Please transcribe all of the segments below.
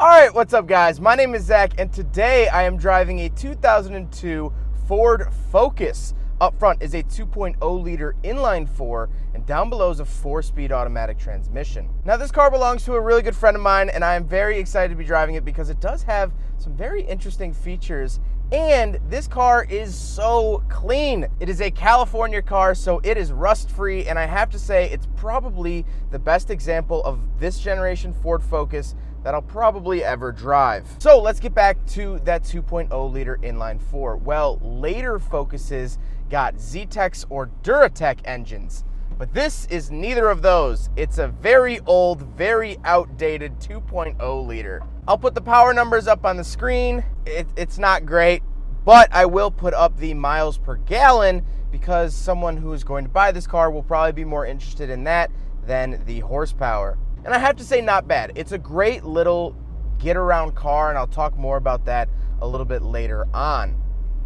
All right, what's up guys? My name is Zach and today I am driving a 2002 Ford Focus. Up front is a 2.0 liter inline 4 and down below is a 4-speed automatic transmission. Now this car belongs to a really good friend of mine and I am very excited to be driving it because it does have some very interesting features and this car is so clean. It is a California car, so it is rust-free, and I have to say it's probably the best example of this generation Ford Focus that I'll probably ever drive. So let's get back to that 2.0 liter inline 4. Well, later Focuses got Zetec or Duratec engines, but this is neither of those. It's a very old, very outdated 2.0 liter. I'll put the power numbers up on the screen. It's not great, but I will put up the miles per gallon because someone who is going to buy this car will probably be more interested in that than the horsepower. And I have to say, not bad. It's a great little get-around car, and I'll talk more about that a little bit later on.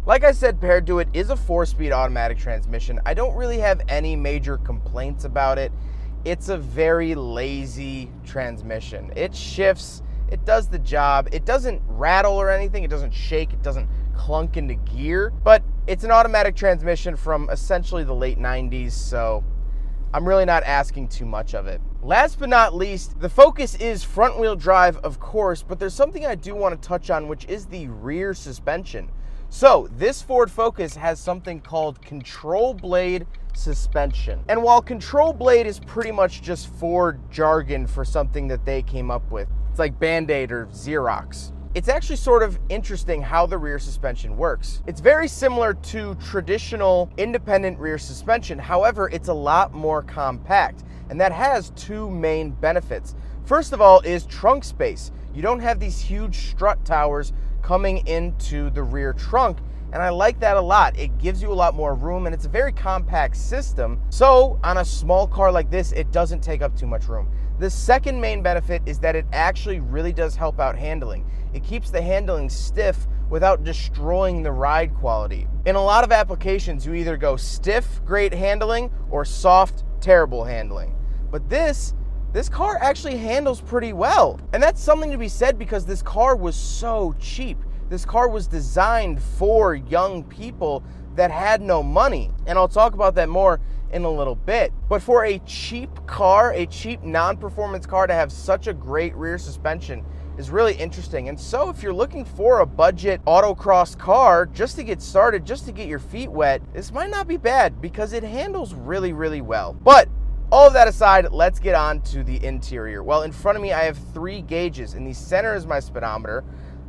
Like I said, paired to it is a 4-speed automatic transmission. I don't really have any major complaints about it. It's a very lazy transmission. It shifts, it does the job. It doesn't rattle or anything. It doesn't shake, it doesn't clunk into gear, but it's an automatic transmission from essentially the late 90s, so I'm really not asking too much of it. Last but not least, the Focus is front-wheel drive, of course, but there's something I do want to touch on, which is the rear suspension. So this Ford Focus has something called control blade suspension. And while control blade is pretty much just Ford jargon for something that they came up with, it's like Band-Aid or Xerox, it's actually sort of interesting how the rear suspension works. It's very similar to traditional independent rear suspension. However, it's a lot more compact, and that has two main benefits. First of all is trunk space. You don't have these huge strut towers coming into the rear trunk, and I like that a lot. It gives you a lot more room, and it's a very compact system. So on a small car like this, it doesn't take up too much room. The second main benefit is that it actually really does help out handling. It keeps the handling stiff without destroying the ride quality. In a lot of applications, you either go stiff, great handling, or soft, terrible handling. But this car actually handles pretty well. And that's something to be said because this car was so cheap. This car was designed for young people that had no money. And I'll talk about that more in a little bit. But for a cheap car, a cheap non-performance car, to have such a great rear suspension is really interesting. And so if you're looking for a budget autocross car just to get started, just to get your feet wet, this might not be bad because it handles really, really well. But all of that aside, let's get on to the interior. Well, in front of me, I have 3 gauges. In the center is my speedometer,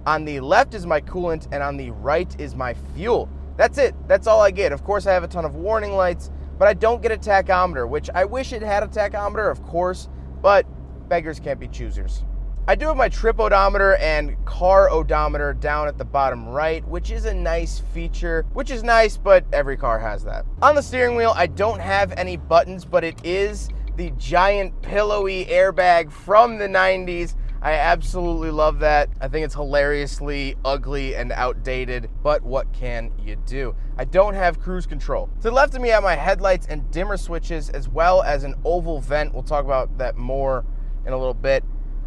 on the left is my coolant, and on the right is my fuel. That's it. That's all I get. Of course, I have a ton of warning lights, but I don't get a tachometer, which I wish it had a tachometer, of course, but beggars can't be choosers. I do have my trip odometer and car odometer down at the bottom right, which is a nice feature, which is nice, but every car has that. On the steering wheel, I don't have any buttons, but it is the giant pillowy airbag from the 90s. I absolutely love that. I think it's hilariously ugly and outdated, but what can you do? I don't have cruise control. To the left of me, I have my headlights and dimmer switches, as well as an oval vent. We'll talk about that more in a little bit.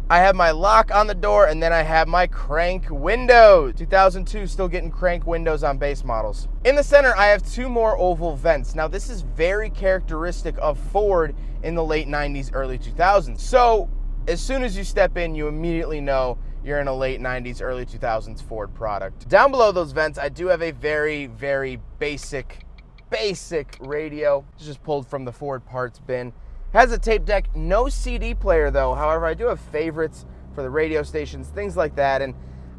I have my lock on the door, and then I have my crank windows. 2002, still getting crank windows on base models. In the center, I have 2 more oval vents. Now, this is very characteristic of Ford in the late 90s, early 2000s. So, as soon as you step in, you immediately know you're in a late 90s, early 2000s Ford product. Down below those vents, I do have a very, very basic radio. It's just pulled from the Ford parts bin. Has a tape deck, no CD player though. However, I do have favorites for the radio stations, things like that. And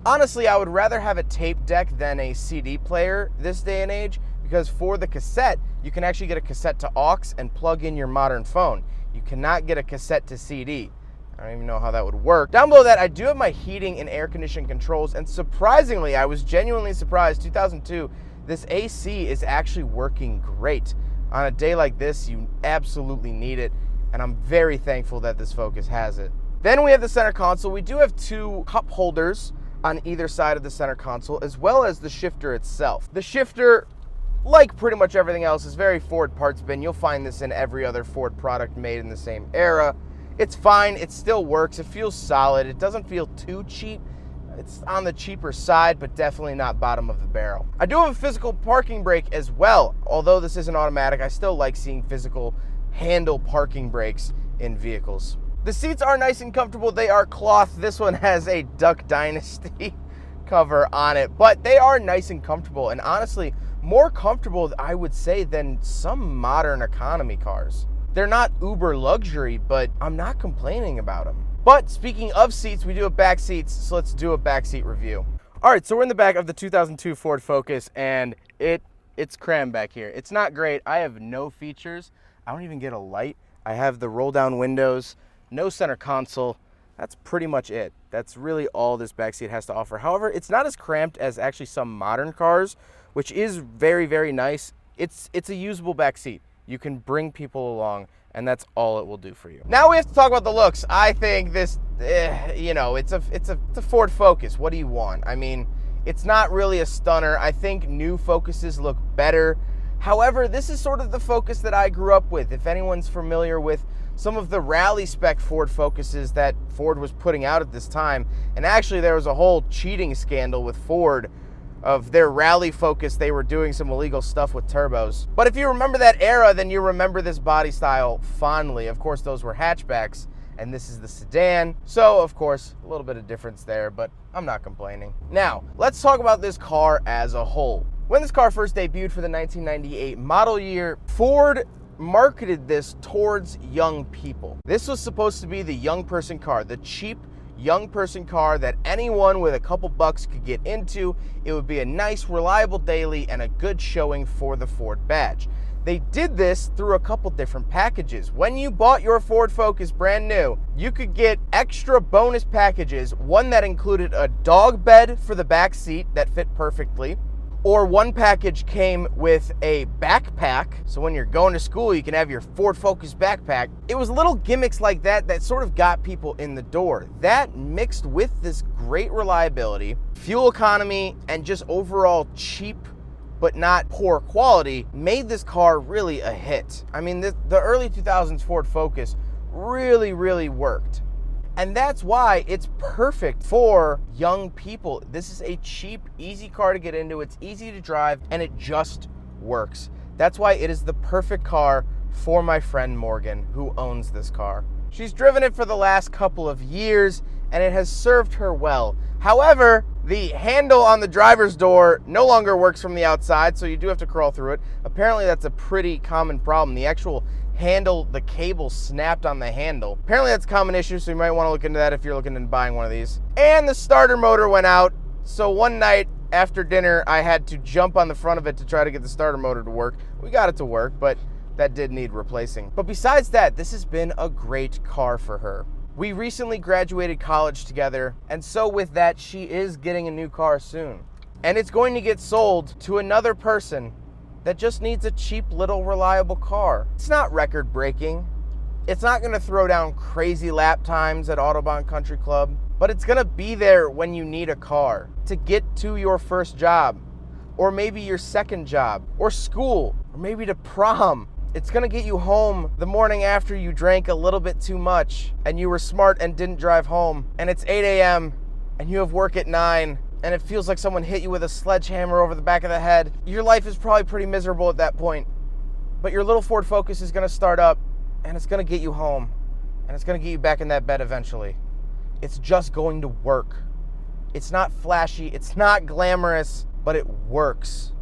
honestly, I would rather have a tape deck than a CD player this day and age, because for the cassette, you can actually get a cassette to aux and plug in your modern phone. You cannot get a cassette to CD. I don't even know how that would work. Down below that, I do have my heating and air conditioning controls, and surprisingly, I was genuinely surprised, 2002, this AC is actually working great. On a day like this, you absolutely need it, and I'm very thankful that this Focus has it. Then we have the center console. We do have 2 cup holders on either side of the center console, as well as the shifter itself. The shifter, like pretty much everything else, is very Ford parts bin. You'll find this in every other Ford product made in the same era. It's fine. It still works. It feels solid. It doesn't feel too cheap. It's on the cheaper side, but definitely not bottom of the barrel. I do have a physical parking brake as well. Although this isn't automatic, I still like seeing physical handle parking brakes in vehicles. The seats are nice and comfortable. They are cloth. This one has a Duck Dynasty cover on it, but they are nice and comfortable, and honestly, more comfortable, I would say, than some modern economy cars. They're not uber luxury, but I'm not complaining about them. But speaking of seats, we do have back seats, so let's do a backseat review. All right, so we're in the back of the 2002 Ford Focus, and it's crammed back here. It's not great. I have no features. I don't even get a light. I have the roll-down windows, no center console. That's pretty much it. That's really all this backseat has to offer. However, it's not as cramped as actually some modern cars, which is very, very nice. It's a usable backseat. You can bring people along, and that's all it will do for you. Now we have to talk about the looks. I think this, it's a Ford Focus. What do you want? I mean, it's not really a stunner. I think new Focuses look better. However, this is sort of the Focus that I grew up with. If anyone's familiar with some of the rally spec Ford Focuses that Ford was putting out at this time, and actually there was a whole cheating scandal with Ford of their rally Focus. They were doing some illegal stuff with turbos. But if you remember that era, then you remember this body style fondly. Of course, those were hatchbacks, and this is the sedan. So, of course, a little bit of difference there, but I'm not complaining. Now, let's talk about this car as a whole. When this car first debuted for the 1998 model year, Ford marketed this towards young people. This was supposed to be the young person car, the cheap young person car that anyone with a couple bucks could get into. It would be a nice, reliable daily and a good showing for the Ford badge. They did this through a couple different packages. When you bought your Ford Focus brand new, you could get extra bonus packages, one that included a dog bed for the back seat that fit perfectly, or one package came with a backpack, so when you're going to school, you can have your Ford Focus backpack. It was little gimmicks like that that sort of got people in the door. That mixed with this great reliability, fuel economy, and just overall cheap but not poor quality made this car really a hit. I mean, the early 2000s Ford Focus really, really worked. And that's why it's perfect for young people. This is a cheap, easy car to get into. It's easy to drive, and it just works. That's why it is the perfect car for my friend Morgan, who owns this car. She's driven it for the last couple of years, and it has served her well. However, the handle on the driver's door no longer works from the outside, so you do have to crawl through it. Apparently, that's a pretty common problem. The actual handle, the cable snapped on the handle. Apparently that's a common issue, so you might want to look into that if you're looking into buying one of these. And the starter motor went out, so one night after dinner, I had to jump on the front of it to try to get the starter motor to work. We got it to work, but that did need replacing. But besides that, this has been a great car for her. We recently graduated college together, and so with that, she is getting a new car soon. And it's going to get sold to another person that just needs a cheap little reliable car. It's not record breaking. It's not gonna throw down crazy lap times at Autobahn Country Club, but it's gonna be there when you need a car to get to your first job, or maybe your second job, or school, or maybe to prom. It's gonna get you home the morning after you drank a little bit too much and you were smart and didn't drive home, and it's 8 a.m. and you have work at 9, and it feels like someone hit you with a sledgehammer over the back of the head. Your life is probably pretty miserable at that point, but your little Ford Focus is gonna start up, and it's gonna get you home, and it's gonna get you back in that bed eventually. It's just going to work. It's not flashy, it's not glamorous, but it works.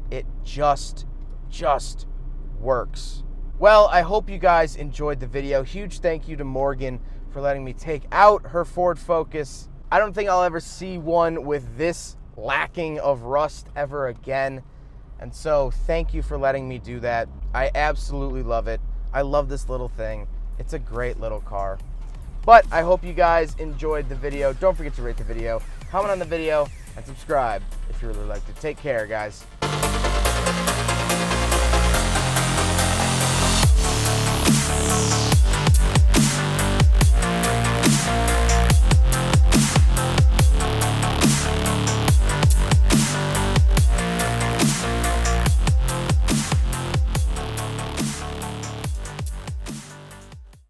It just works. Well, I hope you guys enjoyed the video. Huge thank you to Morgan for letting me take out her Ford Focus. I don't think I'll ever see one with this lacking of rust ever again. And so thank you for letting me do that. I absolutely love it. I love this little thing. It's a great little car. But I hope you guys enjoyed the video. Don't forget to rate the video, comment on the video, and subscribe if you really liked it. Take care, guys.